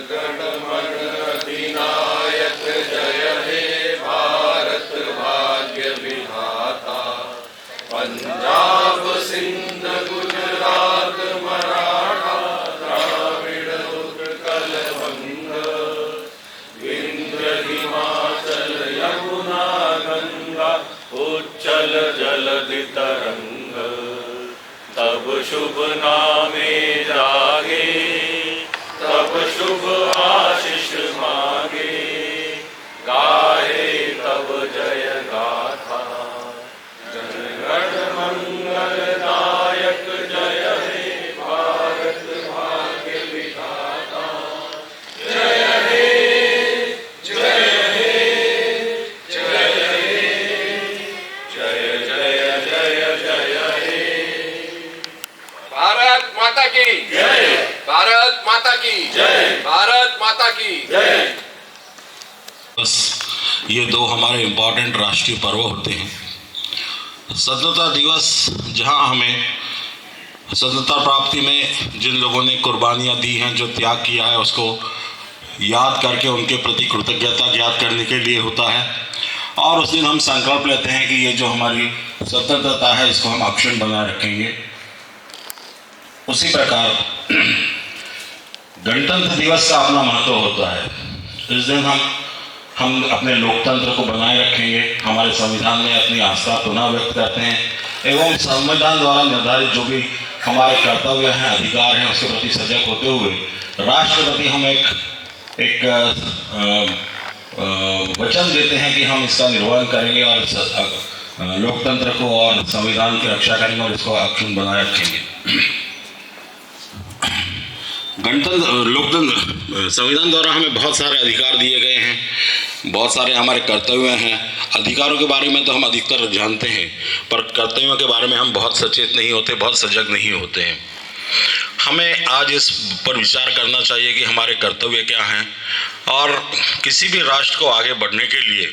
गणमन अधिनायक जय हे भारत भाग्य विधाता। पंजाब सिंध गुजरात मराठा द्राविड़ उत्कल बंग। विंध्य हिमाचल यमुना गंगा उच्चल जलधि तरंग। तब शुभ नामे जागे तब शुभ आशीष मांगे। गाहे तब जय गाथा जनगण मंगलदायक जय हे भारत भाग्य विधाता। जय हे जय हे जय हे जय जय जय जय हे। भारत माता की जय। भारत माता की जय। भारत माता की जय। बस ये दो हमारे इम्पोर्टेंट राष्ट्रीय पर्व होते हैं। स्वतंत्रता दिवस जहां हमें स्वतंत्रता प्राप्ति में जिन लोगों ने कुर्बानियां दी हैं, जो त्याग किया है, उसको याद करके उनके प्रति कृतज्ञता ज्ञात करने के लिए होता है। और उस दिन हम संकल्प लेते हैं कि ये जो हमारी स्वतंत्रता है इसको हम अक्षुण्ण बनाए रखेंगे। उसी प्रकार गणतंत्र दिवस का अपना महत्व होता है। इस दिन हम अपने लोकतंत्र को बनाए रखेंगे, हमारे संविधान में अपनी आस्था पुनः व्यक्त करते हैं एवं संविधान द्वारा निर्धारित जो भी हमारे कर्तव्य हैं, अधिकार हैं, उसके प्रति सजग होते हुए राष्ट्रपति हम एक वचन देते हैं कि हम इसका निर्वहन करेंगे और लोकतंत्र को और संविधान की रक्षा करेंगे और इसको अक्षुण्ण बनाए रखेंगे। लोकतंत्र संविधान द्वारा हमें बहुत सारे अधिकार दिए गए हैं, बहुत सारे हमारे कर्तव्य हैं। अधिकारों के बारे में तो हम अधिकतर जानते हैं, पर कर्तव्यों के बारे में हम बहुत सचेत नहीं होते, बहुत सजग नहीं होते हैं। हमें आज इस पर विचार करना चाहिए कि हमारे कर्तव्य क्या हैं और किसी भी राष्ट्र को आगे बढ़ने के लिए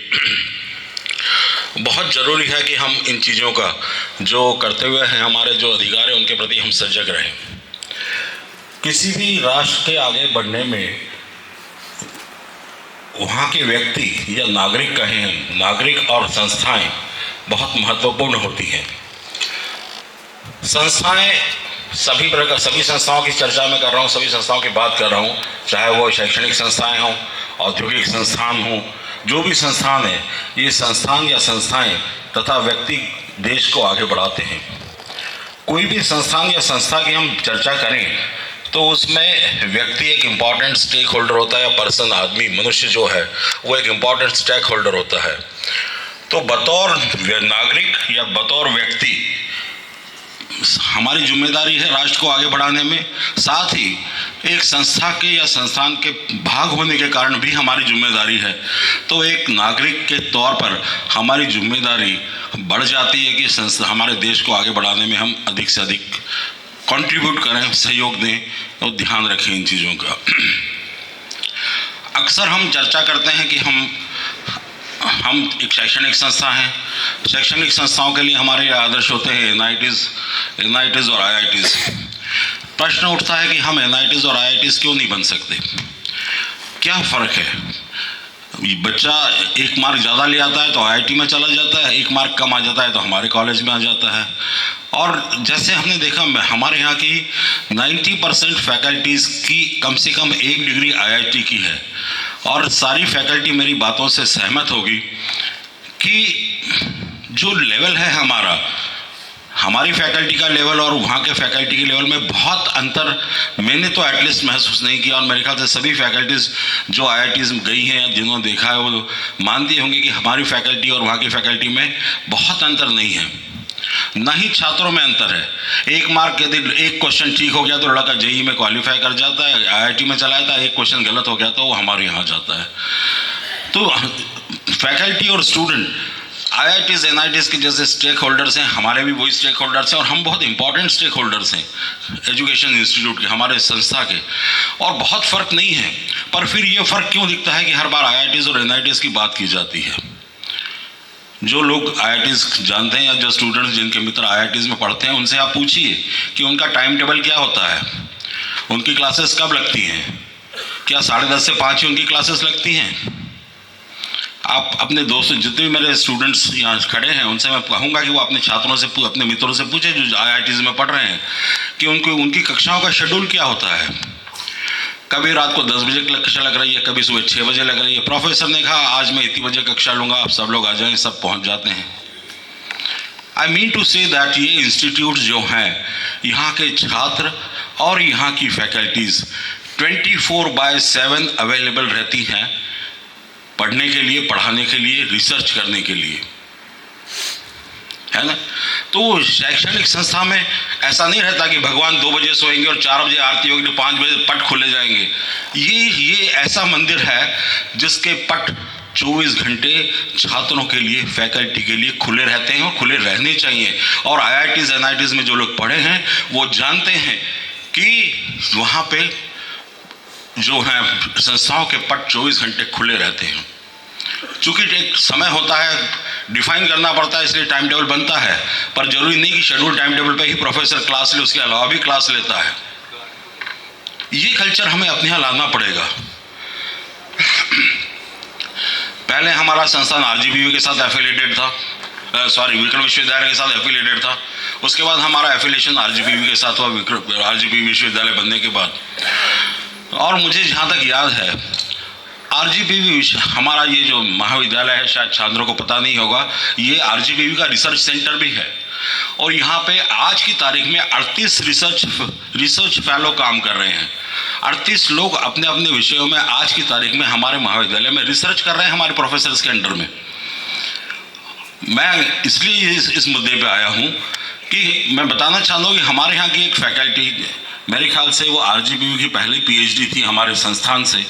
बहुत ज़रूरी है कि हम इन चीज़ों का जो कर्तव्य हैं, हमारे जो अधिकार हैं, उनके प्रति हम सजग रहें। किसी भी राष्ट्र के आगे बढ़ने में वहाँ के व्यक्ति या नागरिक कहें, नागरिक और संस्थाएं बहुत महत्वपूर्ण होती हैं। संस्थाएं सभी संस्थाओं की चर्चा मैं कर रहा हूँ, सभी संस्थाओं की बात कर रहा हूँ, चाहे वो शैक्षणिक संस्थाएं हों, औद्योगिक संस्थान हों, जो भी संस्थान है, ये संस्थान या संस्थाएं तथा व्यक्ति देश को आगे बढ़ाते हैं। कोई भी संस्थान या संस्था की हम चर्चा करें तो उसमें व्यक्ति एक इम्पॉर्टेंट स्टेक होल्डर होता है, या पर्सन, आदमी, मनुष्य जो है वो एक इम्पॉर्टेंट स्टेक होल्डर होता है। तो बतौर नागरिक या बतौर व्यक्ति हमारी जिम्मेदारी है राष्ट्र को आगे बढ़ाने में, साथ ही एक संस्था के या संस्थान के भाग होने के कारण भी हमारी जिम्मेदारी है। तो एक नागरिक के तौर पर हमारी जिम्मेदारी बढ़ जाती है कि संस्था हमारे देश को आगे बढ़ाने में हम अधिक से अधिक कंट्रीब्यूट करें, सहयोग दें, तो ध्यान रखें इन चीज़ों का। अक्सर हम चर्चा करते हैं कि हम एक शैक्षणिक संस्था हैं। शैक्षणिक संस्थाओं के लिए हमारे आदर्श होते हैं एनआईटीज़ और आईआईटीज़। प्रश्न उठता है कि हम एनआईटीज़ और आईआईटीज़ क्यों नहीं बन सकते? क्या फ़र्क है? बच्चा एक मार्क ज़्यादा ले आता है तो आईआईटी में चला जाता है, एक मार्क कम आ जाता है तो हमारे कॉलेज में आ जाता है। और जैसे हमने देखा हमारे यहाँ की 90% फैकल्टीज़ की कम से कम एक डिग्री आईआईटी की है। और सारी फैकल्टी मेरी बातों से सहमत होगी कि जो लेवल है हमारी फैकल्टी का लेवल और वहाँ के फैकल्टी के लेवल में बहुत अंतर मैंने तो एटलीस्ट महसूस नहीं किया। और मेरे ख्याल से सभी फैकल्टीज़ जो आईआईटीज़ में गई हैं या जिन्होंने देखा है वो मानती होंगी कि हमारी फैकल्टी और वहाँ की फैकल्टी में बहुत अंतर नहीं है, ना ही छात्रों में अंतर है। एक मार्क यदि एक क्वेश्चन ठीक हो गया तो लड़का जेईई में क्वालिफाई कर जाता है, आईआईटी में चला जाता है, एक क्वेश्चन गलत हो गया तो वो हमारे यहाँ जाता है। तो फैकल्टी और स्टूडेंट आईआईटीज़ एनआईटीज़ के जैसे स्टेक होल्डर्स हैं, हमारे भी वही स्टेक होल्डर्स हैं और हम बहुत इंपॉर्टेंट स्टेक होल्डर्स हैं एजुकेशन इंस्टीट्यूट के, हमारे संस्था के। और बहुत फ़र्क नहीं है, पर फिर ये फ़र्क क्यों दिखता है कि हर बार आईआईटीज़ और एनआईटीज़ की बात की जाती है? जो लोग आईआईटीज़ जानते हैं या जो स्टूडेंट्स जिनके मित्र आईआईटीज़ में पढ़ते हैं उनसे आप पूछिए कि उनका टाइम टेबल क्या होता है, उनकी क्लासेस कब लगती हैं, क्या 10:30 से 5 ही उनकी क्लासेस लगती हैं? आप अपने दोस्तों, जितने भी मेरे स्टूडेंट्स यहाँ खड़े हैं, उनसे मैं कहूँगा कि वो अपने छात्रों से, अपने मित्रों से पूछे जो IITs में पढ़ रहे हैं कि उनकी कक्षाओं का शेड्यूल क्या होता है। कभी रात को 10 बजे कक्षा लग रही है, कभी सुबह 6 बजे लग रही है। प्रोफेसर ने कहा आज मैं इतनी बजे कक्षा लूँगा, आप सब लोग आ जाएं, सब पहुँच जाते हैं। I mean to say that ये इंस्टीट्यूट जो हैं, यहाँ के छात्र और यहाँ की फैकल्टीज़ 24/7 अवेलेबल रहती हैं पढ़ने के लिए, पढ़ाने के लिए, रिसर्च करने के लिए, है ना। तो शैक्षणिक संस्था में ऐसा नहीं रहता कि भगवान 2 बजे सोएंगे और 4 बजे आरती होगी तो 5 बजे पट खुले जाएंगे। ये ऐसा मंदिर है जिसके पट 24 घंटे छात्रों के लिए, फैकल्टी के लिए खुले रहते हैं और खुले रहने चाहिए। और IITs NITs में जो लोग पढ़े हैं वो जानते हैं कि वहाँ पे जो है संस्थाओं के पट 24 घंटे खुले रहते हैं। चूँकि एक समय होता है, डिफाइन करना पड़ता है, इसलिए टाइम टेबल बनता है, पर जरूरी नहीं कि शेड्यूल टाइम टेबल पे ही प्रोफेसर क्लास ले, उसके अलावा भी क्लास लेता है। ये कल्चर हमें अपने यहाँ लाना पड़ेगा। पहले हमारा संस्थान RGPV के साथ एफिलिएटेड था, विक्रम विश्वविद्यालय के साथ एफिलिएटेड था। उसके बाद हमारा एफिलिएशन RGPV के साथ हुआ, RGPV विश्वविद्यालय बनने के बाद। और मुझे जहाँ तक याद है, RGPV हमारा ये जो महाविद्यालय है, शायद छात्रों को पता नहीं होगा, ये RGPV का रिसर्च सेंटर भी है। और यहाँ पे आज की तारीख में 38 रिसर्च फेलो काम कर रहे हैं। 38 लोग अपने अपने विषयों में आज की तारीख में हमारे महाविद्यालय में रिसर्च कर रहे हैं, हमारे प्रोफेसर्स के अंडर में। मैं इसलिए इस मुद्दे पे आया हूँ कि मैं बताना चाहता हूँ कि हमारे यहाँ की एक फैकल्टी, मेरे ख्याल से वो RGPV की पहली PhD थी हमारे संस्थान से।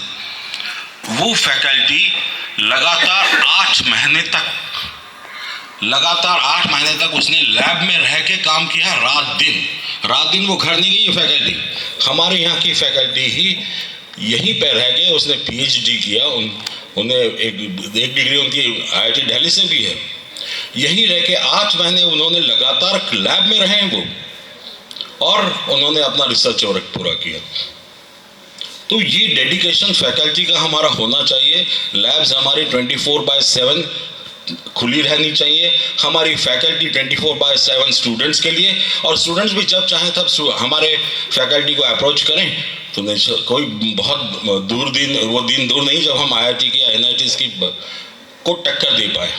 वो फैकल्टी लगातार 8 महीने तक उसने लैब में रह के काम किया, रात दिन वो घर नहीं गई। ये फैकल्टी हमारे यहाँ की फैकल्टी ही यहीं पे रह के उसने PhD किया। उन्हें एक डिग्री उनकी IIT दिल्ली से भी है। यहीं रह के 8 महीने उन्होंने लगातार लैब में रहे वो, और उन्होंने अपना रिसर्च वर्क पूरा किया। तो ये डेडिकेशन फैकल्टी का हमारा होना चाहिए। लैब्स हमारी 24/7 खुली रहनी चाहिए। हमारी फैकल्टी 24/7 स्टूडेंट्स के लिए, और स्टूडेंट्स भी जब चाहें तब हमारे फैकल्टी को अप्रोच करें। तो कोई बहुत वो दिन दूर नहीं जब हम IIT की या NITs की को टक्कर दे पाए।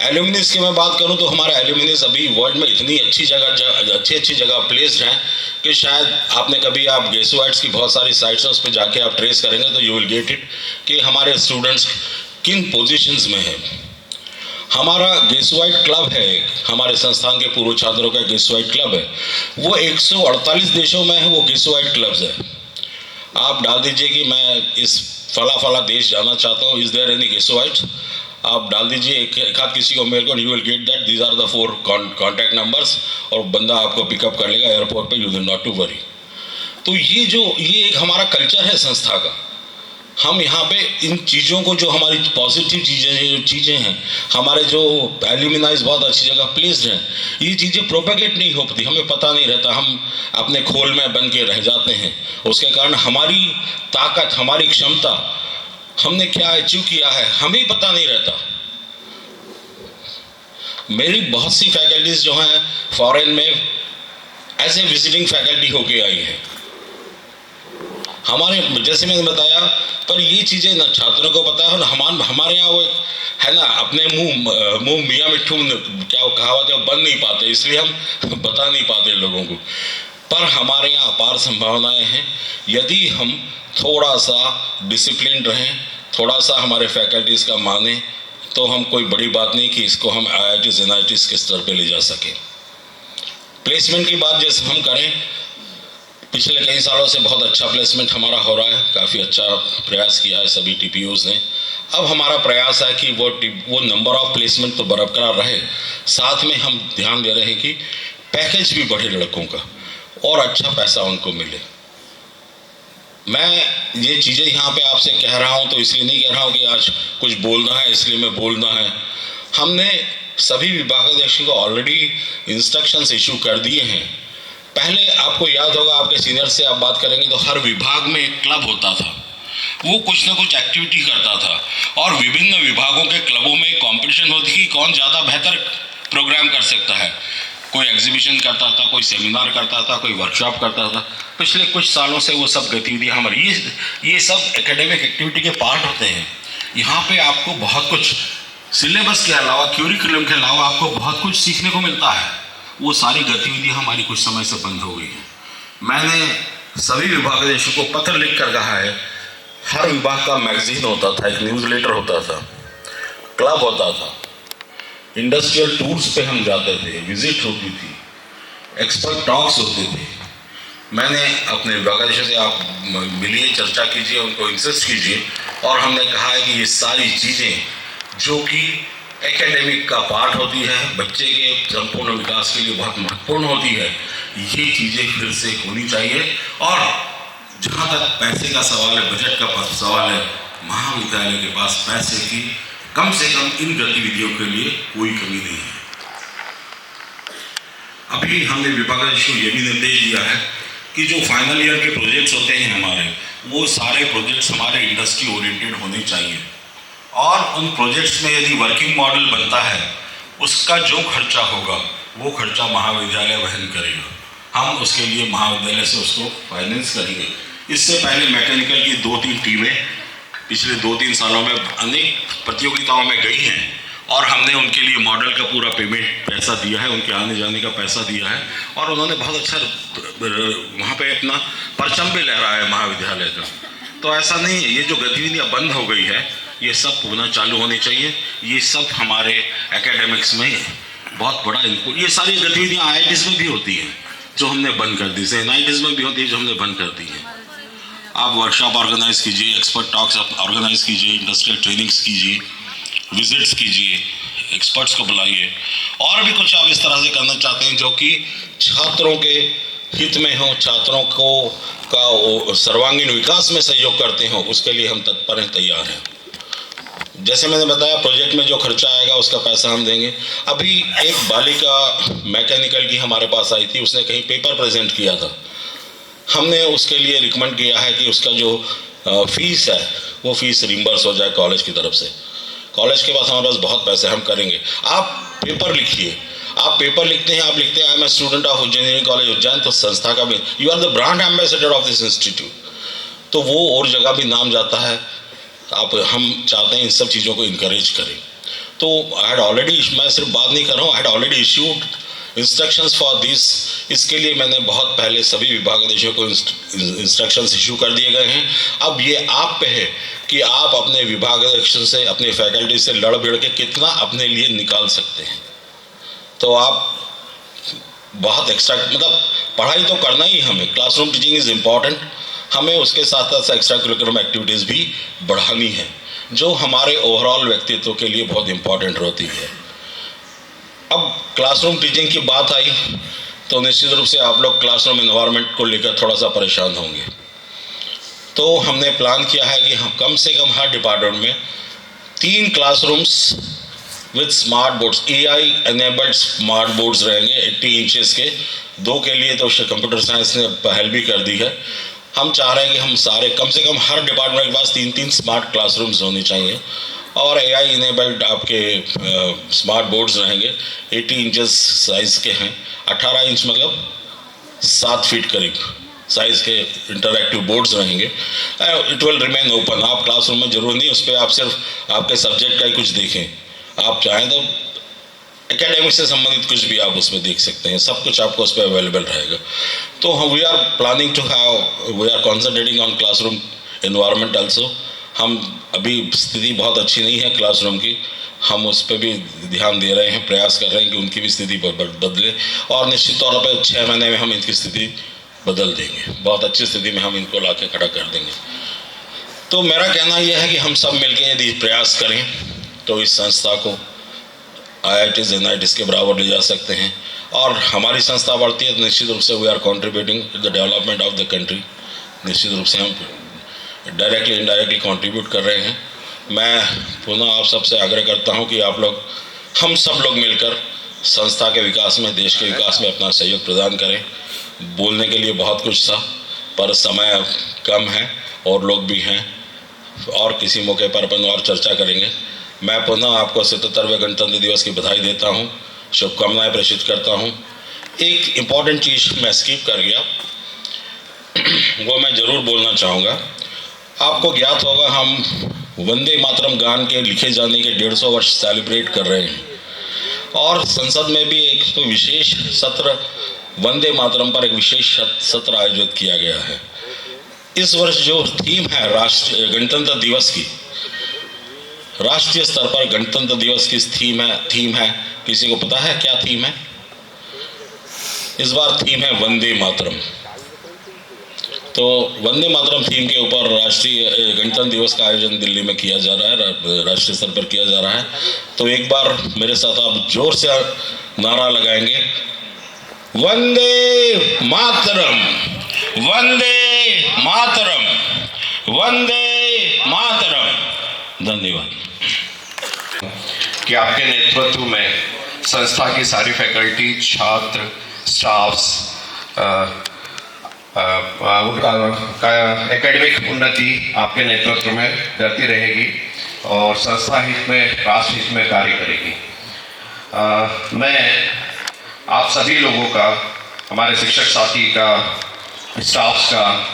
एल्यूमिनिस की मैं बात करूं तो हमारा एल्यूमिनिस अभी वर्ल्ड में इतनी अच्छी जगह प्लेस्ड है कि शायद आपने कभी, आप गेसोइट्स की बहुत सारी साइट्स हैं, उस पर जाके आप ट्रेस करेंगे तो यू विल गेट इट कि हमारे स्टूडेंट्स किन पोजीशंस में हैं। हमारा गेसोइट क्लब है, हमारे संस्थान के पूर्व छात्रों का गेसोइट क्लब है, वो 148 देशों में है। वो गेसोइट क्लब्स है। आप डाल दीजिए कि मैं इस फला देश जाना चाहता हूँ, इज देयर एनी गेसोइट्स, आप डाल दीजिए एक आध किसी को मेल को, you will get that these are the 4 contact numbers, और बंदा आपको पिकअप कर लेगा एयरपोर्ट पे, you will not to worry. तो ये एक हमारा कल्चर है संस्था का। हम यहाँ पे इन चीज़ों को, जो हमारी पॉजिटिव चीज़ें हैं, हमारे जो एल्यूमिनाइज बहुत अच्छी जगह प्लेस्ड हैं, ये चीज़ें प्रोपेगेट नहीं हो पाती, हमें पता नहीं रहता, हम अपने खोल में बन के रह जाते हैं। उसके कारण हमारी ताकत, हमारी क्षमता, हमने क्या अचीव किया है, हमें पता नहीं रहता। मेरी बहुत सी फैकल्टीज जो हैं फॉरेन में एज ए विजिटिंग फैकल्टी होके आई हैं हमारे, जैसे मैंने बताया। पर ये चीज़ें ना छात्रों को पता है, हमारे यहाँ वो है ना, अपने मुंह मियाँ मिट्ठू क्या कहावत है, बन नहीं पाते, इसलिए हम बता नहीं पाते लोगों को। पर हमारे यहाँ अपार संभावनाएं हैं यदि हम थोड़ा सा डिसिप्लिन रहें, थोड़ा सा हमारे फैकल्टीज़ का माने, तो हम कोई बड़ी बात नहीं कि इसको हम IITs NITs के स्तर पे ले जा सकें। प्लेसमेंट की बात जैसे हम करें, पिछले कई सालों से बहुत अच्छा प्लेसमेंट हमारा हो रहा है, काफ़ी अच्छा प्रयास किया है सभी TPOs ने। अब हमारा प्रयास है कि वो नंबर ऑफ प्लेसमेंट तो बरकरार रहे, साथ में हम ध्यान दे रहे हैं कि पैकेज भी बढ़े लड़कों का और अच्छा पैसा उनको मिले। मैं ये चीज़ें यहाँ पे आपसे कह रहा हूँ तो इसलिए नहीं कह रहा हूँ कि आज कुछ बोलना है इसलिए मैं बोलना है। हमने सभी विभागाध्यक्षों को ऑलरेडी इंस्ट्रक्शंस इशू कर दिए हैं पहले आपको याद होगा, आपके सीनियर से आप बात करेंगे तो हर विभाग में एक क्लब होता था, वो कुछ ना कुछ एक्टिविटी करता था और विभिन्न विभागों के क्लबों में कंपटीशन होती कि कौन ज़्यादा बेहतर प्रोग्राम कर सकता है। कोई एग्जीबिशन करता था, कोई सेमिनार करता था, कोई वर्कशॉप करता था। पिछले कुछ सालों से वो सब गतिविधियाँ हमारी ये सब एकेडमिक एक्टिविटी के पार्ट होते हैं। यहाँ पे आपको बहुत कुछ सिलेबस के अलावा, क्यूरिकुलम के अलावा आपको बहुत कुछ सीखने को मिलता है। वो सारी गतिविधियाँ हमारी कुछ समय से बंद हो गई हैं। मैंने सभी विभागाध्यक्षों को पत्र लिख कर कहा है, हर विभाग का मैगजीन होता था, एक न्यूज़लेटर होता था, क्लब होता था, इंडस्ट्रियल टूर्स पे हम जाते थे, विजिट होती थी, एक्सपर्ट टॉक्स होते थे। मैंने अपने विभागाध्यक्षों से आप मिलिए, चर्चा कीजिए, उनको इंसिस्ट कीजिए और हमने कहा है कि ये सारी चीज़ें जो कि एकेडमिक का पार्ट होती है, बच्चे के संपूर्ण विकास के लिए बहुत महत्वपूर्ण होती है, ये चीज़ें फिर से होनी चाहिए। और जहाँ तक पैसे का सवाल है, बजट का सवाल है, महाविद्यालय के पास पैसे की कम से कम इन गतिविधियों के लिए कोई कमी नहीं है। अभी हमने विभागाध्यक्ष को ये भी निर्देश दिया है कि जो फाइनल ईयर के प्रोजेक्ट्स होते हैं हमारे, वो सारे प्रोजेक्ट्स हमारे इंडस्ट्री ओरिएंटेड होने चाहिए और उन प्रोजेक्ट्स में यदि वर्किंग मॉडल बनता है, उसका जो खर्चा होगा वो खर्चा महाविद्यालय वहन करेगा। हम उसके लिए महाविद्यालय से उसको फाइनेंस करेंगे। इससे पहले मैकेनिकल की 2-3 टीमें पिछले 2-3 सालों में अनेक प्रतियोगिताओं में गई हैं और हमने उनके लिए मॉडल का पूरा पेमेंट पैसा दिया है, उनके आने जाने का पैसा दिया है और उन्होंने बहुत अच्छा वहाँ पे अपना परचम भी लहराया है महाविद्यालय का। तो ऐसा नहीं है, ये जो गतिविधियाँ बंद हो गई है ये सब पुनः चालू होनी चाहिए। ये सब हमारे एकेडमिक्स में बहुत बड़ा इनपुट, ये सारी गतिविधियाँ IITs में भी होती हैं जो हमने बंद कर दी, NITs में भी होती है जो हमने बंद कर दी है। आप वर्कशॉप ऑर्गेनाइज कीजिए, एक्सपर्ट टॉक्स ऑर्गेनाइज कीजिए, इंडस्ट्रियल ट्रेनिंग्स कीजिए, विजिट्स कीजिए, एक्सपर्ट्स को बुलाइए और भी कुछ आप इस तरह से करना चाहते हैं जो कि छात्रों के हित में हो, छात्रों को का सर्वांगीण विकास में सहयोग करते हो, उसके लिए हम तत्पर हैं, तैयार हैं। जैसे मैंने बताया, प्रोजेक्ट में जो खर्चा आएगा उसका पैसा हम देंगे। अभी एक बालिका मैकेनिकल की हमारे पास आई थी, उसने कहीं पेपर प्रेजेंट किया था, हमने उसके लिए रिकमेंड किया है कि उसका जो फीस है वो फीस रिम्बर्स हो जाए कॉलेज की तरफ से। कॉलेज के पास हमारे पास बहुत पैसे, हम करेंगे। आप पेपर लिखिए, आप पेपर लिखते हैं, आप लिखते हैं I am a student of engineering college Ujjain, तो संस्था का भी you are the brand ambassador of this institute, तो वो और जगह भी नाम जाता है। आप हम चाहते हैं इन सब चीज़ों को इनकरेज करें। तो आई हैड ऑलरेडी, मैं सिर्फ बात नहीं कर रहा हूँ, I had already issued instructions for this. इसके लिए मैंने बहुत पहले सभी विभागाध्यक्षों को इंस्ट्रक्शंस इशू कर दिए गए हैं। अब ये आप पे है कि आप अपने विभागाध्यक्ष से, अपने फैकल्टी से लड़ भिड़ के कितना अपने लिए निकाल सकते हैं। तो आप बहुत एक्स्ट्रा, मतलब पढ़ाई तो करना ही हमें, क्लासरूम टीचिंग इज़ इम्पॉर्टेंट, हमें उसके साथ साथ एक्स्ट्रा करिकुलम एक्टिविटीज़ भी बढ़ानी है जो हमारे ओवरऑल व्यक्तित्व के लिए बहुत इम्पॉर्टेंट होती है। अब क्लासरूम टीचिंग की बात आई तो निश्चित रूप से आप लोग क्लासरूम एनवायरनमेंट को लेकर थोड़ा सा परेशान होंगे। तो हमने प्लान किया है कि हम कम से कम हर डिपार्टमेंट में 3 classrooms with smart boards, AI enabled smart boards रहेंगे 80 इंचेस के। 2 के लिए तो कंप्यूटर साइंस ने पहल भी कर दी है। हम चाह रहे हैं कि हम सारे, कम से कम हर डिपार्टमेंट के पास 3-3 स्मार्ट क्लासरूम्स होने चाहिए और AI इनेबल्ड आपके स्मार्ट बोर्ड्स रहेंगे। 80 इंचेस साइज़ के हैं, 18 इंच मतलब 7 फीट करीब साइज़ के इंटरैक्टिव बोर्ड्स रहेंगे। इट विल रिमेन ओपन, आप क्लासरूम में जरूर नहीं, उस पर आप सिर्फ आपके सब्जेक्ट का ही कुछ देखें। आप चाहें तो एकेडमिक से संबंधित कुछ भी आप उसमें देख सकते हैं, सब कुछ आपको उस पर अवेलेबल रहेगा। तो हम we are planning to have, we are concentrating on classroom environment also. हम अभी स्थिति बहुत अच्छी नहीं है क्लासरूम की, हम उस पर भी ध्यान दे रहे हैं, प्रयास कर रहे हैं कि उनकी भी स्थिति बदले और निश्चित तौर पर 6 महीने में हम इनकी स्थिति बदल देंगे, बहुत अच्छी स्थिति में हम इनको ला के खड़ा कर देंगे। तो मेरा कहना यह है कि हम सब मिलकर यदि प्रयास करें तो इस संस्था को IITs NITs के बराबर ले जा सकते हैं और हमारी संस्था बढ़ती है तो निश्चित रूप से we are contributing to the development of the country. निश्चित रूप से हम डायरेक्टली इनडायरेक्टली कंट्रीब्यूट कर रहे हैं। मैं पुनः आप सबसे आग्रह करता हूं कि आप लोग, हम सब लोग मिलकर संस्था के विकास में, देश के विकास में अपना सहयोग प्रदान करें। बोलने के लिए बहुत कुछ था, पर समय कम है और लोग भी हैं, और किसी मौके पर अपन और चर्चा करेंगे। मैं पुनः आपको 77वें गणतंत्र दिवस की बधाई देता हूँ, शुभकामनाएं प्रेषित करता हूँ। एक इम्पॉर्टेंट चीज़ मैं स्किप कर गया, वो मैं ज़रूर बोलना चाहूँगा। आपको ज्ञात होगा हम वंदे मातरम गान के लिखे जाने के 150 वर्ष सेलिब्रेट कर रहे हैं, और संसद में भी एक विशेष सत्र वंदे मातरम पर एक विशेष सत्र आयोजित किया गया है। इस वर्ष जो थीम है राष्ट्रीय गणतंत्र दिवस की, राष्ट्रीय स्तर पर गणतंत्र दिवस की थीम है, किसी को पता है क्या थीम है? इस बार थीम है वंदे मातरम। तो वंदे मातरम थीम के ऊपर राष्ट्रीय गणतंत्र दिवस का आयोजन दिल्ली में किया जा रहा है, राष्ट्रीय स्तर पर किया जा रहा है। तो एक बार मेरे साथ आप जोर से नारा लगाएंगे, वंदे मातरम, वंदे मातरम, वंदे मातरम। धन्यवाद। कि आपके नेतृत्व में संस्था की सारी फैकल्टी, छात्र, स्टाफ्स एकेडमिक उन्नति आपके नेतृत्व में करती रहेगी और संस्था हित में, राष्ट्र हित में कार्य करेगी। मैं आप सभी लोगों का, हमारे शिक्षक साथी का, स्टाफ्स का,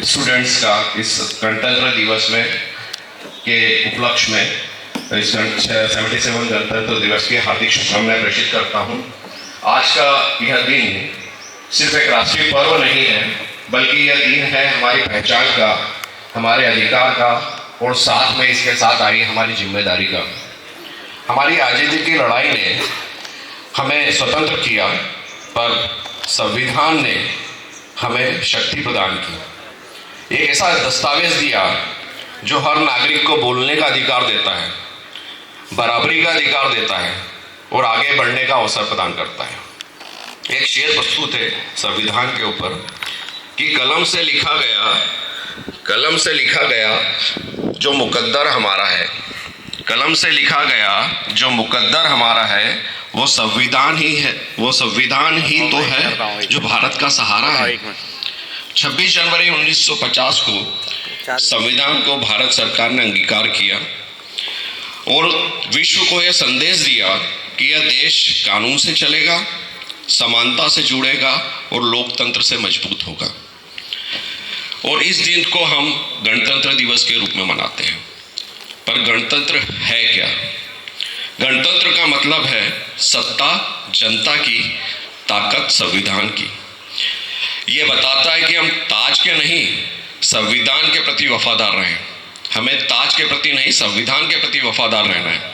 स्टूडेंट्स का इस गणतंत्र दिवस में के उपलक्ष्य में इस 77 गणतंत्र दिवस की हार्दिक शुभकामनाएं प्रेषित करता हूं। आज का यह दिन सिर्फ एक राष्ट्रीय पर्व नहीं है, बल्कि यह दिन है हमारी पहचान का, हमारे अधिकार का, और साथ में इसके साथ आई हमारी जिम्मेदारी का। हमारी आज़ादी की लड़ाई ने हमें स्वतंत्र किया, पर संविधान ने हमें शक्ति प्रदान की। एक ऐसा दस्तावेज दिया जो हर नागरिक को बोलने का अधिकार देता है, बराबरी का अधिकार देता है और आगे बढ़ने का अवसर प्रदान करता है। एक शेर प्रस्तुत है संविधान के ऊपर कि कलम से लिखा गया जो मुकद्दर हमारा है, कलम से लिखा गया जो मुकद्दर हमारा है, वो संविधान ही है, वो संविधान ही तो है जो भारत का सहारा है। 26 जनवरी 1950 को संविधान को भारत सरकार ने अंगीकार किया और विश्व को यह संदेश दिया कि यह देश कानून से चलेगा, समानता से जुड़ेगा और लोकतंत्र से मजबूत होगा। और इस दिन को हम गणतंत्र दिवस के रूप में मनाते हैं। पर गणतंत्र है क्या? गणतंत्र का मतलब है सत्ता जनता की, ताकत संविधान की। ये बताता है कि हम ताज के नहीं, संविधान के प्रति वफादार रहें। हमें ताज के प्रति नहीं, संविधान के प्रति वफादार रहना है।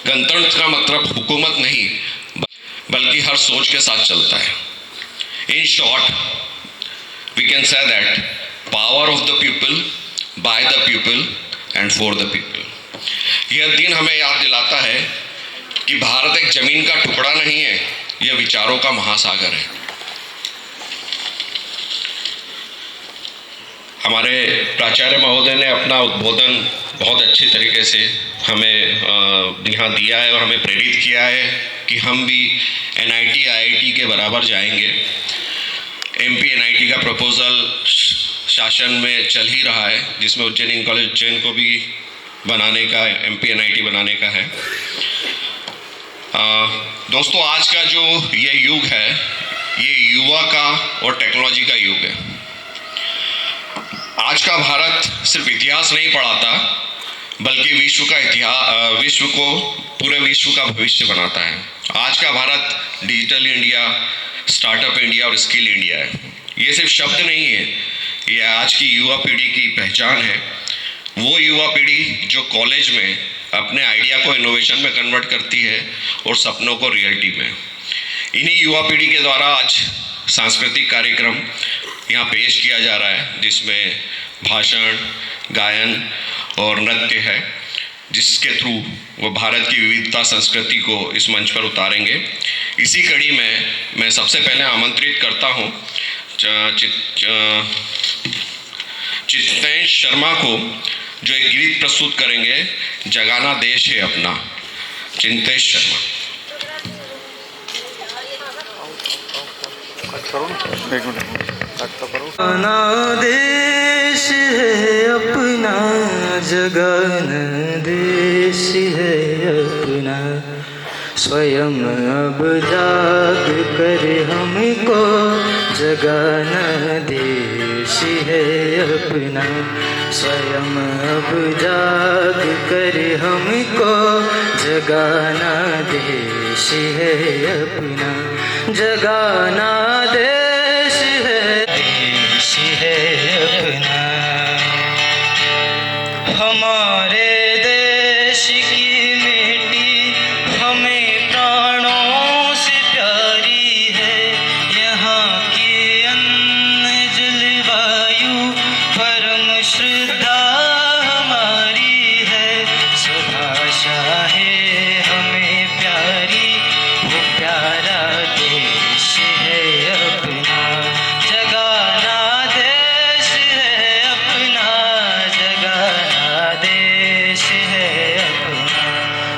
गणतंत्र का मतलब हुकूमत नहीं, बल्कि हर सोच के साथ चलता है। In short, we can say that power of the people, by the people and for the people. यह दिन हमें याद दिलाता है कि भारत एक जमीन का टुकड़ा नहीं है, यह विचारों का महासागर है। हमारे प्राचार्य महोदय ने अपना उद्बोधन बहुत अच्छी तरीके से हमें यहाँ दिया है और हमें प्रेरित किया है कि हम भी NIT IIT के बराबर जाएंगे। MP NIT का प्रपोजल शासन में चल ही रहा है, जिसमें उज्जैन कॉलेज उज्जैन को भी बनाने का, MP NIT बनाने का है। दोस्तों, आज का जो ये युग है, ये युवा का और टेक्नोलॉजी का युग है। आज का भारत सिर्फ इतिहास नहीं पढ़ाता, बल्कि विश्व को, पूरे विश्व का भविष्य बनाता है। आज का Bharat digital India, startup India और स्किल इंडिया है। ये सिर्फ शब्द नहीं है, ये आज की युवा पीढ़ी की पहचान है। वो युवा पीढ़ी जो कॉलेज में अपने आइडिया को इनोवेशन में कन्वर्ट करती है और सपनों को रियलिटी में। इन्हीं युवा पीढ़ी के द्वारा आज सांस्कृतिक कार्यक्रम यहाँ पेश किया जा रहा है, जिसमें भाषण, गायन और नृत्य है, जिसके थ्रू वो भारत की विविधता, संस्कृति को इस मंच पर उतारेंगे। इसी कड़ी में मैं सबसे पहले आमंत्रित करता हूँ चित्तेश शर्मा को, जो एक गीत प्रस्तुत करेंगे, जगाना देश है अपना। चित्तेश शर्मा। अपना देश है अपना, जगाना देश है अपना, स्वयं अब जाग कर हमको जगाना देश है अपना, स्वयं अब जाग कर हमको जगाना देश है अपना, जगाना देश है अपना। हमारे देश की मिट्टी हमें प्राणों से प्यारी है, यहाँ की अन्न जलवायु परम श्रद्धा हमारी है, सुभाषा है हमें प्यारी, वो प्यारा देश है अपना, जगाना देश है अपना, जगाना देश है अपना,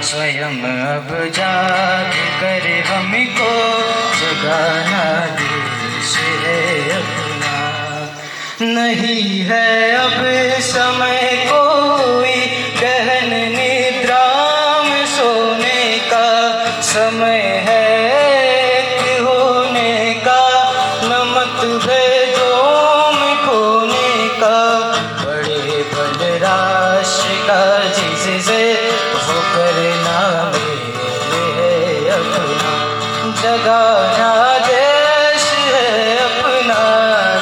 स्वयं अब जाग कर हमको जगाना देश है अपना। नहीं है अब समय कोई गहन निद्रा में सोने का, समय है एक होने का, न मतभेदों में खोने का, बड़े बल राष्ट्र का जिससे वो करना मेरे है अपना, जगाना देश है अपना,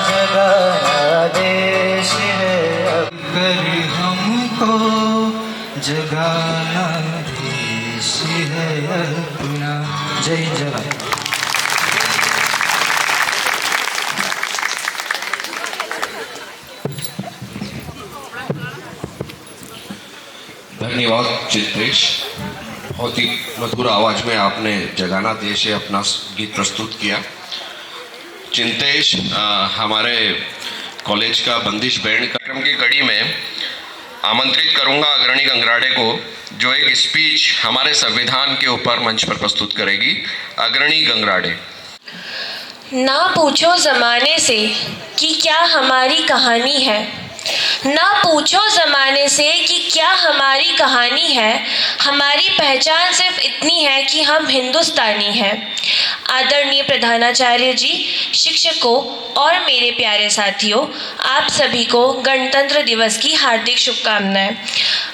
जगाना देश है कर हमको जगाना देश है अपना। जय जवान। धन्यवाद चित्रेश, बहुत ही मधुर आवाज में आपने जगाना देश है अपना गीत प्रस्तुत किया। चिंतेश, हमारे कॉलेज का बंदिश बैंड कार्यक्रम की कड़ी में आमंत्रित करूंगा अग्रणी गंगराड़े को, जो एक स्पीच हमारे संविधान के ऊपर मंच पर प्रस्तुत करेगी। अग्रणी गंगराड़े। ना पूछो ज़माने से कि क्या हमारी कहानी है, ना पूछो ज़माने से कि क्या हमारी कहानी है, हमारी पहचान सिर्फ इतनी है कि हम हिंदुस्तानी हैं। आदरणीय प्रधानाचार्य जी, शिक्षकों और मेरे प्यारे साथियों, आप सभी को गणतंत्र दिवस की हार्दिक शुभकामनाएं।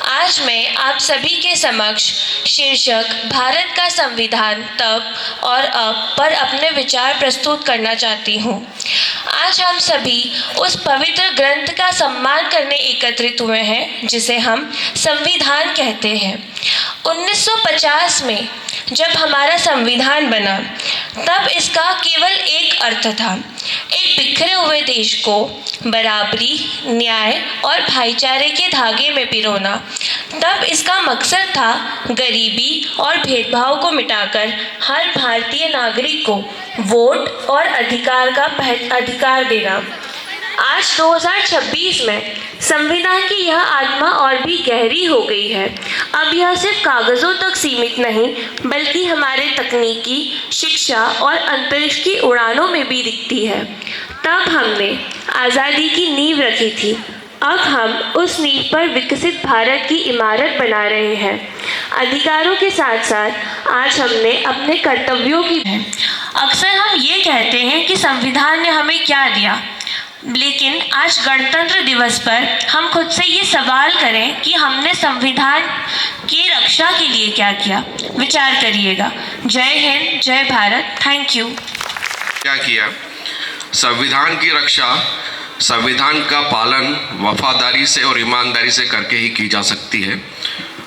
आज मैं आप सभी के समक्ष शीर्षक भारत का संविधान तब और अब पर अपने विचार प्रस्तुत करना चाहती हूँ। आज हम सभी उस पवित्र ग्रंथ का सम्मान करने एकत्रित हुए हैं जिसे हम संविधान कहते हैं। 1950 में जब हमारा संविधान बना तब इसका केवल एक अर्थ था, एक बिखरे हुए देश को बराबरी, न्याय और भाईचारे के धागे में पिरोना। तब इसका मकसद था गरीबी और भेदभाव को मिटाकर हर भारतीय नागरिक को वोट और अधिकार देना। आज 2026 में संविधान की यह आत्मा और भी गहरी हो गई है। अब यह सिर्फ कागज़ों तक सीमित नहीं बल्कि हमारे तकनीकी, शिक्षा और अंतरिक्ष की उड़ानों में भी दिखती है। तब हमने आज़ादी की नींव रखी थी, अब हम उस नींव पर विकसित भारत की इमारत बना रहे हैं। अधिकारों के साथ साथ आज हमने अपने कर्तव्यों की है। अक्सर हम ये कहते हैं कि संविधान ने हमें क्या दिया, लेकिन आज गणतंत्र दिवस पर हम खुद से ये सवाल करें कि हमने संविधान की रक्षा के लिए क्या किया। विचार करिएगा। जय हिंद, जय भारत। Thank you. क्या किया? संविधान की रक्षा संविधान का पालन वफादारी से और ईमानदारी से करके ही की जा सकती है,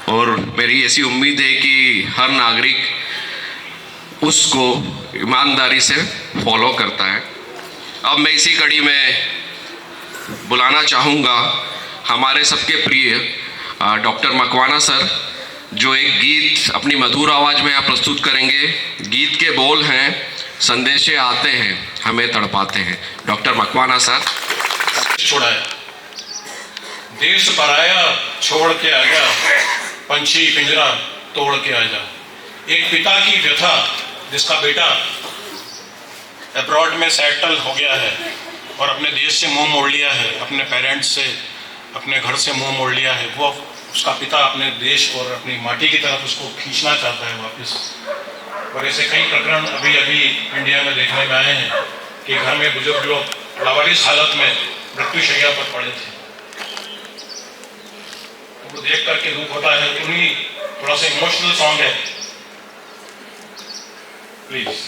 और मेरी ऐसी उम्मीद है कि हर नागरिक उसको ईमानदारी से फॉलो करता है। अब मैं इसी कड़ी में बुलाना चाहूँगा हमारे सबके प्रिय डॉक्टर मकवाना सर, जो एक गीत अपनी मधुर आवाज़ में यहाँ प्रस्तुत करेंगे। गीत के बोल हैं, संदेशे आते हैं हमें तड़पाते हैं। Doctor Makwana sir. छोड़ा है, देश पराया छोड़ के आ जा, पंछी पिंजरा तोड़ के आ जा। एक पिता की व्यथा जिसका बेटा अब्रॉड में सेटल हो गया है और अपने देश से मुंह मोड़ लिया है, अपने पेरेंट्स से, अपने घर से मुंह मोड़ लिया है, वो उसका पिता अपने देश और अपनी माटी की तरफ उसको खींचना चाहता है वापस। और ऐसे कई प्रकरण अभी अभी इंडिया में देखने में आए हैं कि घर में बुजुर्ग लोग लावारिस हालत में मृत्युशैया पर पड़े थे। तो वो देख करके दुख होता है। उन्हीं थोड़ा सा इमोशनल सॉन्ग है, प्लीज।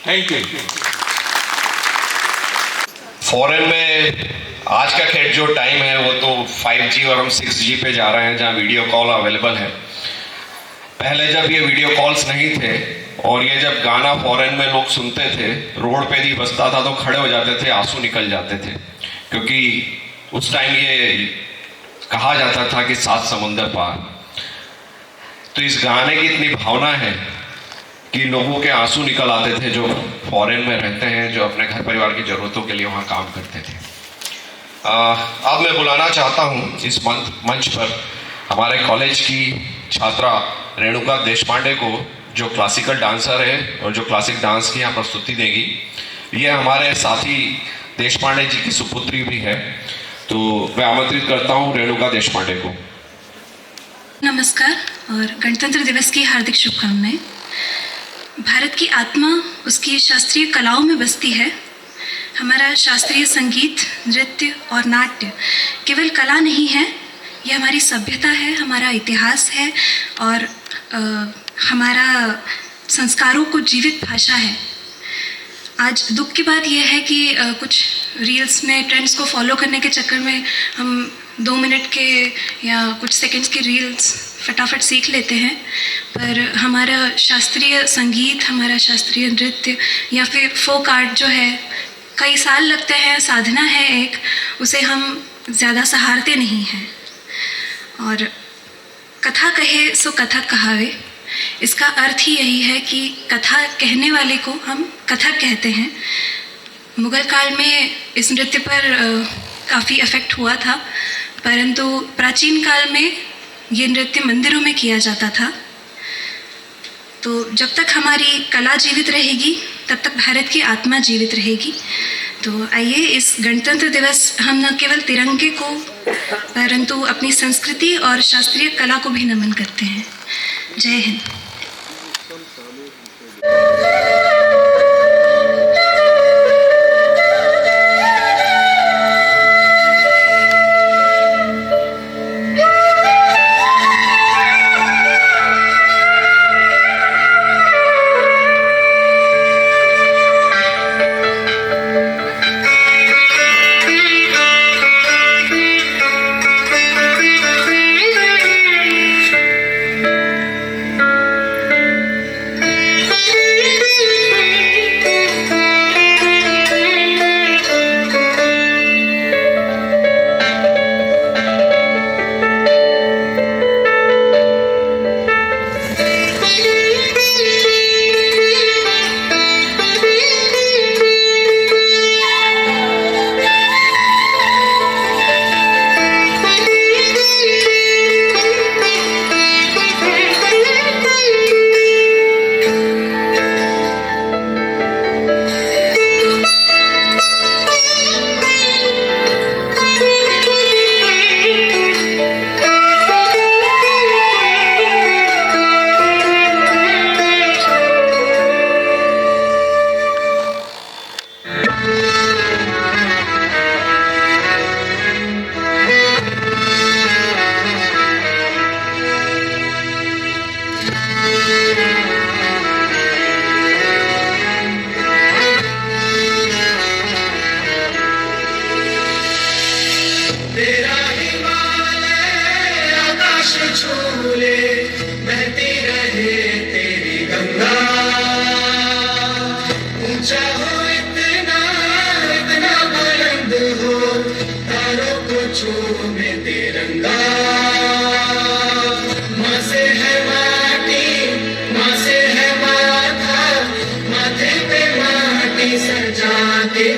Thank you. फॉरेन में आज का खैर जो टाइम है वो तो 5G और हम 6G पे जा रहे हैं, जहाँ वीडियो कॉल अवेलेबल है। पहले जब ये वीडियो कॉल्स नहीं थे और ये जब गाना फॉरेन में लोग सुनते थे, रोड पे भी बजता था तो खड़े हो जाते थे, आंसू निकल जाते थे, क्योंकि उस टाइम ये कहा जाता था कि 7 समुंदर पार। तो इस गाने की इतनी भावना है कि लोगों के आंसू निकल आते थे जो फॉरेन में रहते हैं, जो अपने घर परिवार की ज़रूरतों के लिए वहाँ काम करते थे। अब मैं बुलाना चाहता हूँ इस मंच पर हमारे कॉलेज की छात्रा रेणुका देशपांडे को, जो क्लासिकल डांसर है और जो क्लासिक डांस की यहाँ प्रस्तुति देगी। ये हमारे साथी देशपांडे जी की सुपुत्री भी है, तो मैं आमंत्रित करता हूँ रेणुका देशपांडे को। नमस्कार और गणतंत्र दिवस की हार्दिक शुभकामनाएं। भारत की आत्मा उसकी शास्त्रीय कलाओं में बसती है। हमारा शास्त्रीय संगीत, नृत्य और नाट्य केवल कला नहीं है, यह हमारी सभ्यता है, हमारा इतिहास है और हमारा संस्कारों को जीवित भाषा है। आज दुख की बात यह है कि कुछ रील्स में ट्रेंड्स को फॉलो करने के चक्कर में हम 2 मिनट के या कुछ सेकंड्स के रील्स फटाफट सीख लेते हैं, पर हमारा शास्त्रीय संगीत, हमारा शास्त्रीय नृत्य या फिर फोक आर्ट जो है, कई साल लगते हैं, साधना है एक, उसे हम ज़्यादा सहारते नहीं हैं। और कथा कहे सो कथक कहावे, इसका अर्थ ही यही है कि कथा कहने वाले को हम कथक कहते हैं। मुगल काल में इस नृत्य पर काफ़ी इफ़ेक्ट हुआ था, परंतु प्राचीन काल में ये नृत्य मंदिरों में किया जाता था। तो जब तक हमारी कला जीवित रहेगी तब तक भारत की आत्मा जीवित रहेगी। तो आइए इस गणतंत्र दिवस हम न केवल तिरंगे को परंतु अपनी संस्कृति और शास्त्रीय कला को भी नमन करते हैं। जय हिंद।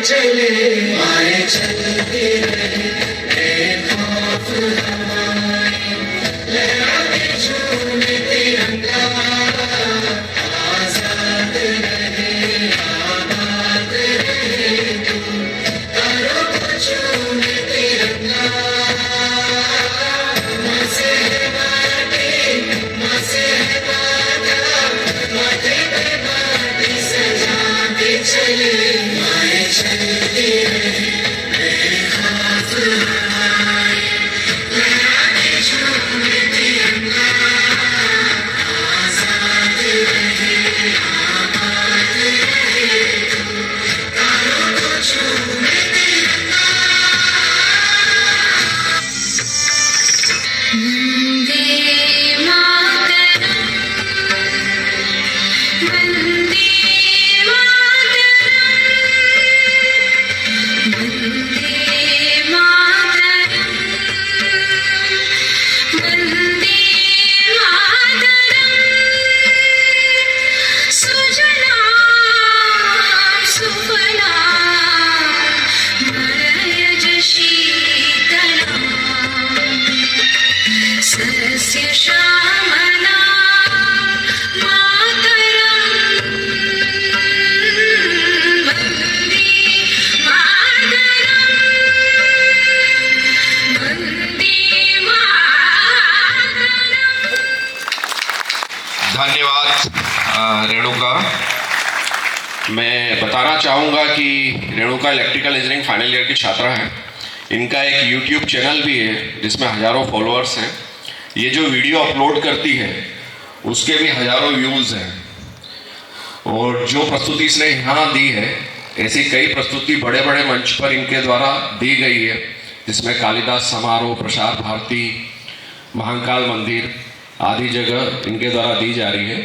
चले, माए चलती रहे, सजना सुफला मरयज शीतला सस्य श्यामला मातरम् वन्दे मातरम् वन्दे मातरम्। धन्यवाद रेणुका। मैं बताना चाहूँगा कि Renuka electrical engineering final year की छात्रा है। इनका एक यूट्यूब चैनल भी है जिसमें हज़ारों फॉलोअर्स हैं। ये जो वीडियो अपलोड करती है उसके भी हज़ारों व्यूज़ हैं। और जो प्रस्तुति इसने यहाँ दी है, ऐसी कई प्रस्तुति बड़े बड़े मंच पर इनके द्वारा दी गई है, जिसमें कालिदास समारोह, प्रसार भारती, महाकाल मंदिर आदि जगह इनके द्वारा दी जा रही है।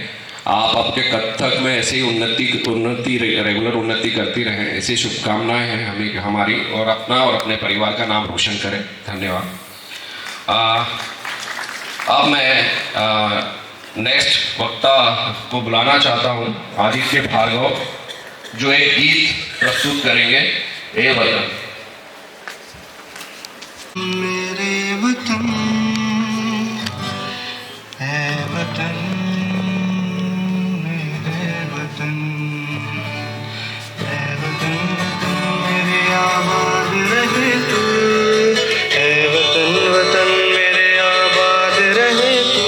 आप आपके कथक में ऐसे ही रेगुलर उन्नति करती रहें, ऐसी शुभकामनाएं हैं हमें हमारी, और अपना और अपने परिवार का नाम रोशन करें। धन्यवाद। अब मैं नेक्स्ट वक्ता को बुलाना चाहता हूँ, आदित्य भार्गव, जो एक गीत प्रस्तुत करेंगे, ए वतन। मेरे वतन है वतन, मेरे वतन है वतन, मेरे आबाद रहे तू, है वतन वतन मेरे आबाद रहे तू,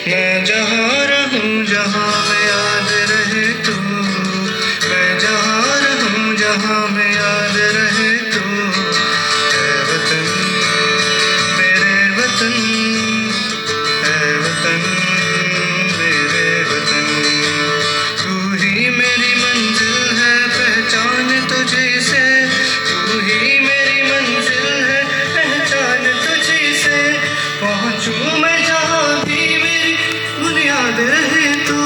मैं जहाँ रहूँ जहाँ में याद रहे तू, मैं जहाँ रहूँ जहाँ में याद रहे तू, है वतन मेरे वतन है वतन मेरे वतन, तू ही मेरी मंजिल है पहचान तुझे से, तू ही मेरी मंजिल है पहचान तुझे से, पहुँचूँ मैं जहाँ भी मेरी बुनियाद रहे तू,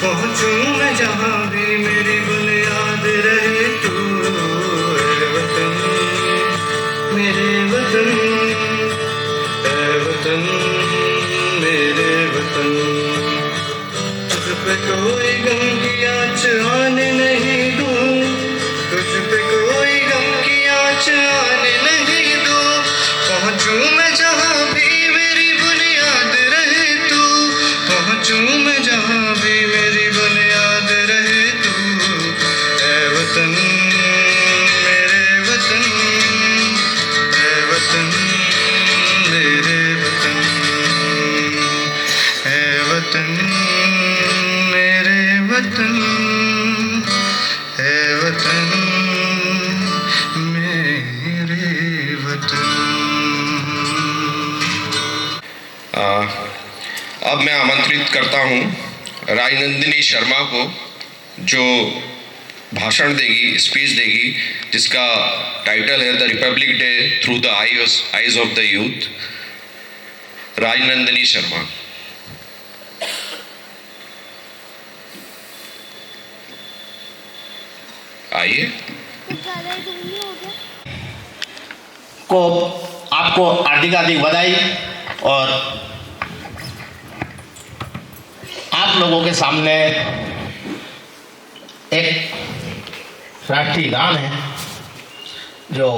पहुँचूँ मैं जहाँ भी मेरी बुनियाद रहे तू, है वतन मेरे वतन है वतन मेरे वतन, तुझ पे कोई गम की आँच आने नहीं दूँ, तुझ पे कोई गम की आँच आने नहीं दूँ, पहुँचूँ मैं जहाँ भी मेरी बुनियाद रहे तू, पहुँचूँ मैं जहाँ भी मेरी बुनियाद रहे तू, है वतन मेरे वतन है वतन मेरे वतन है वतन मेरे वतन है वतन मेरे वतन। अब मैं आमंत्रित करता हूँ राजनंदिनी शर्मा को, जो भाषण देगी, स्पीच देगी, जिसका टाइटल है the Republic day through the eyes of the youth. Rajnandini Sharma. आइए। को आपको हार्दिक हार्दिक बधाई, और आप लोगों के सामने एक राष्ट्रीय गान है जो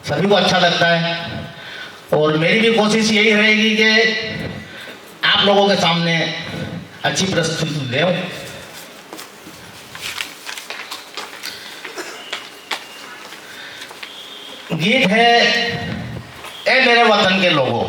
सभी को अच्छा लगता है, और मेरी भी कोशिश यही रहेगी कि आप लोगों के सामने अच्छी प्रस्तुति दें। गीत है ए मेरे वतन के लोगों।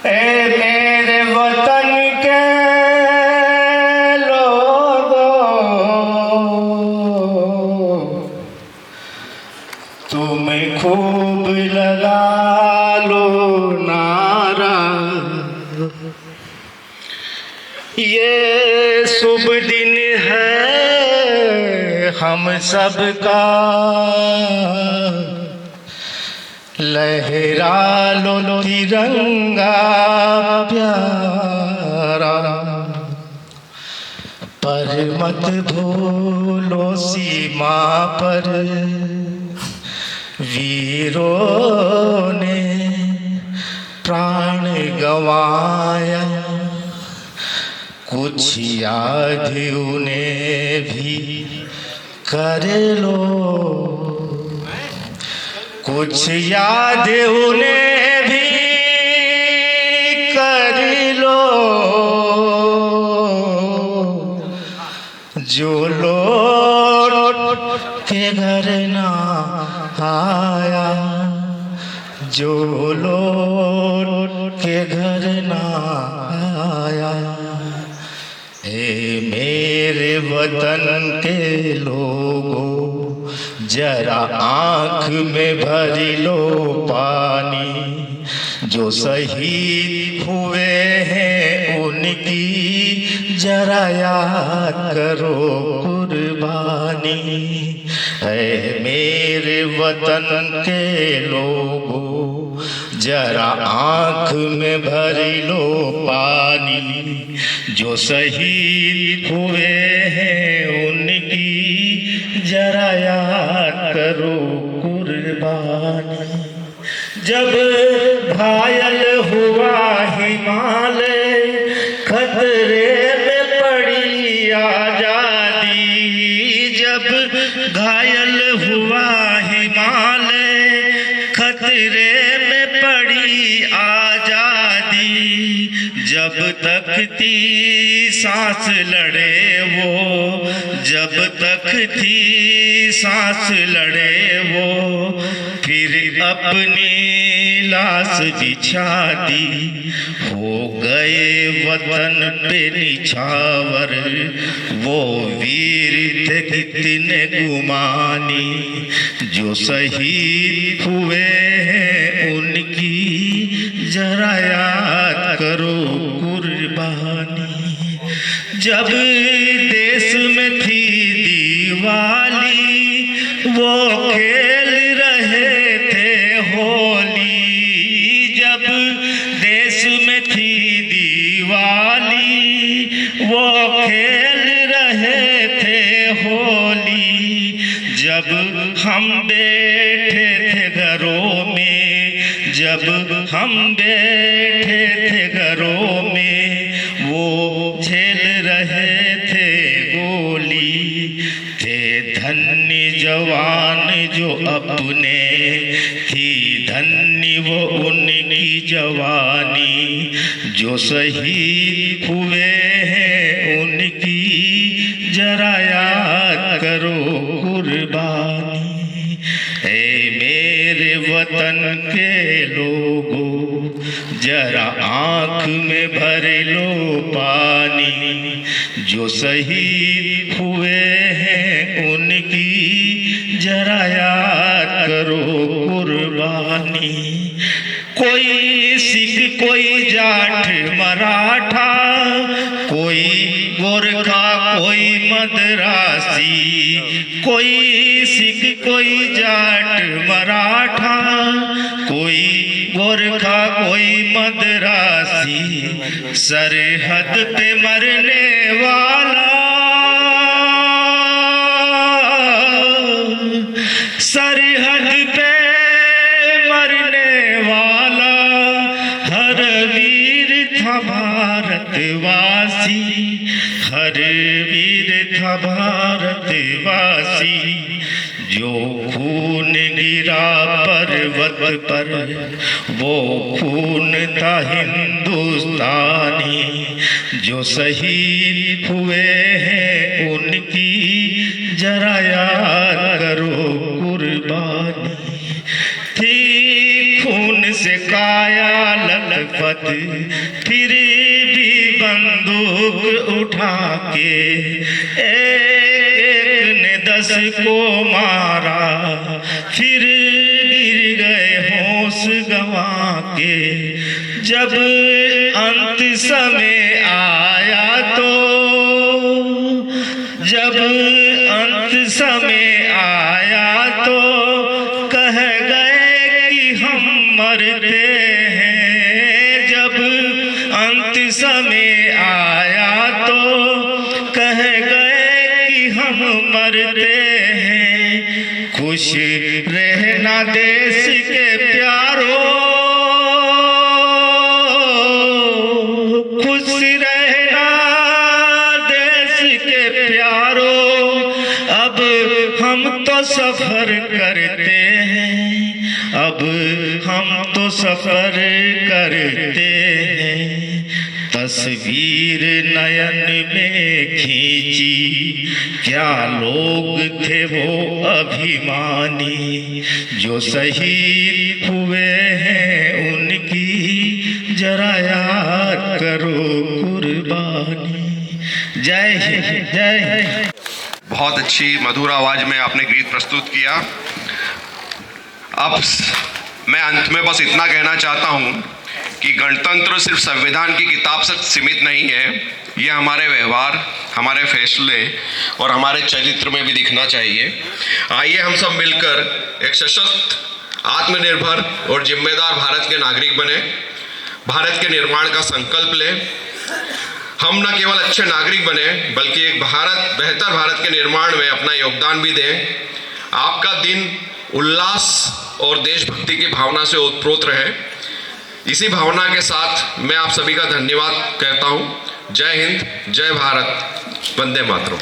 ए मेरे वतन के लोगों, तुम खूब लगा लो नारा, ये शुभ दिन है हम सबका, लहरा लो तिरंगा प्यारा, पर मत भूलो सीमा पर वीरों ने प्राण गंवाया, कुछ याद उन्हें भी कर लो, कुछ याद उन्हें भी कर लो, जो लौट के घर ना आया, जो लौट के घर ना आया। ए मेरे वतन के लोगों, जरा आँख में भर लो पानी, जो शहीद हुए हैं उनकी जरा याद करो कुर्बानी। है मेरे वतन के लोगों, जरा आँख में भर लो पानी, जो शहीद हुए हैं उनकी जरा याद करो कुर्बानी। जब घायल हुआ हिमालय, खतरे में पड़ी आजादी, जब घायल हुआ हिमालय, खतरे में पड़ी आजादी, जब तक थी सांस लड़े वो, जब तक थी सांस लड़े वो, फिर अपनी लाश बिछा दी, हो गए वतन पे निछावर, वो वीर थे कितने गुमानी, जो शहीद हुए हैं उनकी जरा याद करो कुर्बानी। जब देश में थी दिवाली, वो खेल रहे थे होली, जब देश में थी दिवाली, वो खेल रहे थे होली, जब हम बैठे थे घरों में, जब हम बैठे थे घरों में, वो झेल रहे थे गोली, थे धन्य जवान जो अपने, थी धन्य वो उनकी जवानी, जो शहीद हुए हैं उनकी जरा याद करो कुर्बानी। ऐ मेरे वतन के लोगों, जरा आँख में भर लो पानी, जो शहीद हुए हैं उनकी जरा याद करो कुर्बानी। कोई सिख, कोई जाट मराठा, कोई गोरखा, कोई मद्रासी, कोई सिख, कोई जाट मराठा, कोई गोरखा, कोई मद्रासी, सरहद पे मरने वाला, सरहद पे मरने वाला, हर वीर था भारतवासी, हर वीर था भारतवासी, जो खून गिरा पर्वत पर, वो खून था हिंदुस्तानी, जो शहीद हुए हैं उनकी जरा याद करो कुर्बानी। थी खून से काया लथपथ, फिर भी बंदूक उठा के एक ने 10 को मारा, फिर गिर गए होश गंवा के, जब अंत समय आया तो, जब अंत समय आया तो कह गए कि हम मरते हैं, जब अंत समय आया तो कह गए कि हम मरते हैं, खुश खुश रहना देश के प्यारों, खुश रहना देश के प्यारों। अब हम तो सफर करते हैं, अब हम तो सफर करते हैं। तस्वीर नयन में खींची, क्या लोग थे वो अभिमानी, जो शहीद हुए हैं उनकी जरा याद करो कुर्बानी। जय हिंद, जय हिंद। बहुत अच्छी मधुर आवाज में आपने गीत प्रस्तुत किया। अब मैं अंत में बस इतना कहना चाहता हूँ कि गणतंत्र सिर्फ संविधान की किताब से सीमित नहीं है, ये हमारे व्यवहार, हमारे फैसले और हमारे चरित्र में भी दिखना चाहिए। आइए हम सब मिलकर एक सशक्त, आत्मनिर्भर और जिम्मेदार भारत के नागरिक बने, भारत के निर्माण का संकल्प लें। हम न केवल अच्छे नागरिक बने बल्कि एक बेहतर भारत के निर्माण में अपना योगदान भी दें। आपका दिन उल्लास और देशभक्ति की भावना से ओतप्रोत रहे। इसी भावना के साथ मैं आप सभी का धन्यवाद कहता हूँ। जय हिंद, जय भारत, वंदे मातरम।